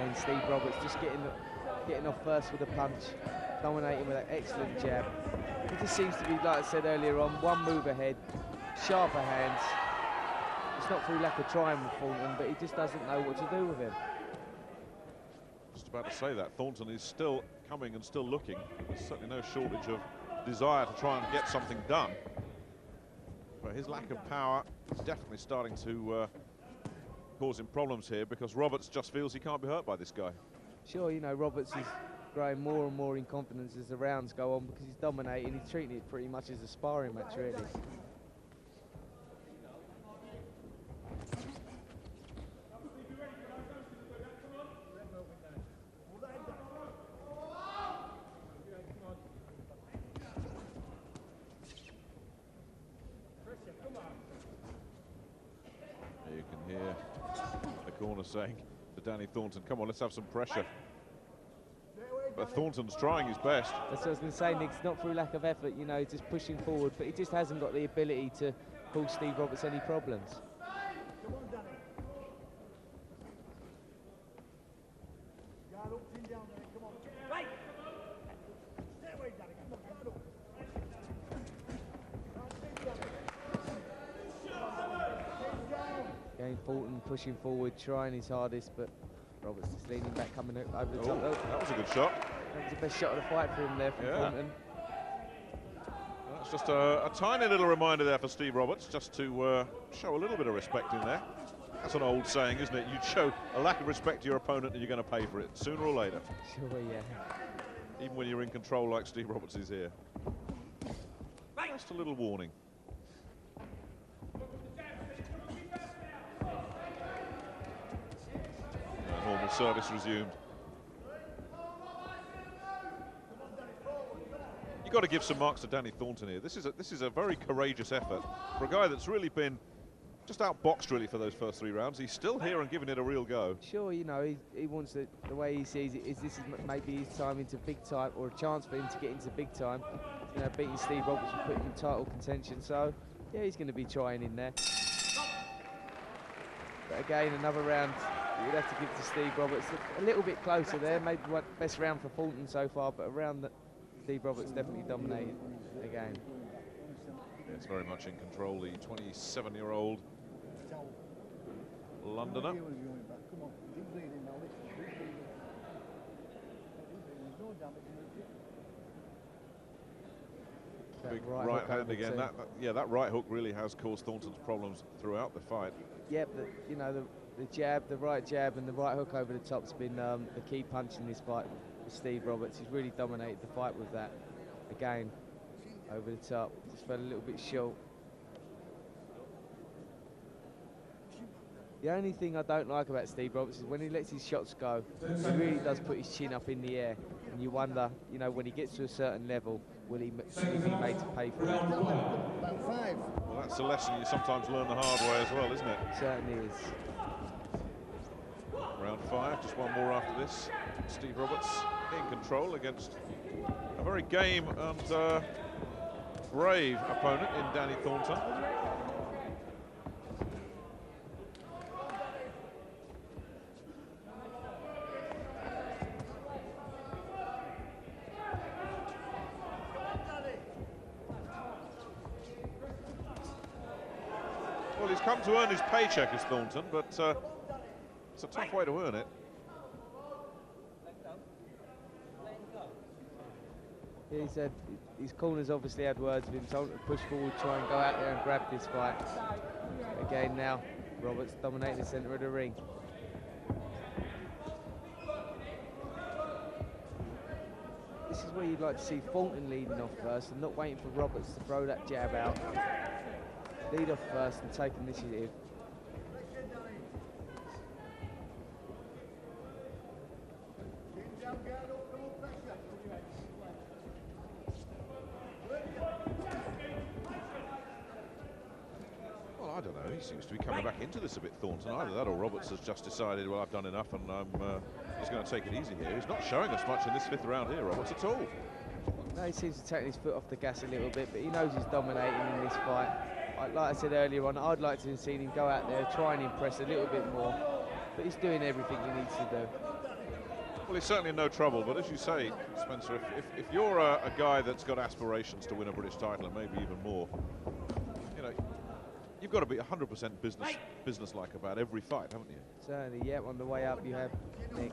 again. Steve Roberts just getting off first with a punch, dominating with an excellent jab. He just seems to be, like I said earlier on, one move ahead, sharper hands. It's not through lack of trying with Thornton, but he just doesn't know what to do with him. Just about to say that. Thornton is still coming and still looking. There's certainly no shortage of desire to try and get something done. But his lack of power is definitely starting to cause him problems here, because Roberts just feels he can't be hurt by this guy. Sure, you know, Roberts is growing more and more in confidence as the rounds go on, because he's dominating. He's treating it pretty much as a sparring match, really. You can hear the corner saying to Danny Thornton, come on, let's have some pressure. But Thornton's trying his best. That's what I was going to say, Nick. It's not through lack of effort, you know, just pushing forward, but he just hasn't got the ability to cause Steve Roberts any problems. Again, Thornton pushing forward, trying his hardest, but Roberts just leaning back, coming over the top. That was a good shot. That was the best shot of the fight for him there from Thornton. That's just a tiny little reminder there for Steve Roberts, just to show a little bit of respect in there. That's an old saying, isn't it? You show a lack of respect to your opponent and you're going to pay for it, sooner or later. Sure, yeah. Even when you're in control like Steve Roberts is here. Just a little warning. Normal service resumed. You've got to give some marks to Danny Thornton here. This is a very courageous effort for a guy that's really been just outboxed really for those first 3 rounds. He's still here and giving it a real go. Sure, you know, he wants to, the way he sees it is this is maybe his time into big time, or a chance for him to get into big time. You know, beating Steve Roberts and putting him in title contention. So yeah, he's going to be trying in there. But again, another round you'd have to give to Steve Roberts. A little bit closer there, maybe one best round for Thornton so far, but a round that Steve Roberts definitely dominated again. Yeah, it's very much in control, the 27-year-old Londoner. Big right hand again. That right hook really has caused Thornton's problems throughout the fight. Yeah, but you know, the jab, the right jab and the right hook over the top's been the key punch in this fight with Steve Roberts. He's really dominated the fight with that. Again, over the top, just fell a little bit short. The only thing I don't like about Steve Roberts is when he lets his shots go, he really does put his chin up in the air, and you wonder, you know, when he gets to a certain level, will he be made to pay for that? Well, that's a lesson you sometimes learn the hard way as well, isn't it? Certainly is. Round 5, just one more after this. Steve Roberts in control against a very game and brave opponent in Danny Thornton. Well, he's come to earn his paycheck as Thornton, but it's a tough way to earn it. Yeah, he said his corners obviously had words with him, told him to push forward, try and go out there and grab this fight. Again now, Roberts dominating the centre of the ring. This is where you'd like to see Thornton leading off first and not waiting for Roberts to throw that jab out. Lead off first and take initiative. Well, I don't know. He seems to be coming back into this a bit, Thornton. Either that or Roberts has just decided, well, I've done enough and I'm just going to take it easy here. He's not showing us much in this 5th round here, Roberts, at all. No, he seems to take his foot off the gas a little bit, but he knows he's dominating in this fight. Like I said earlier on, I'd like to have seen him go out there, try and impress a little bit more, but he's doing everything he needs to do. Well, he's certainly in no trouble, but as you say, Spencer, if you're a guy that's got aspirations to win a British title and maybe even more, you know, you've got to be 100% business-like about every fight, haven't you? Certainly, yeah. On the way up, you have Nick.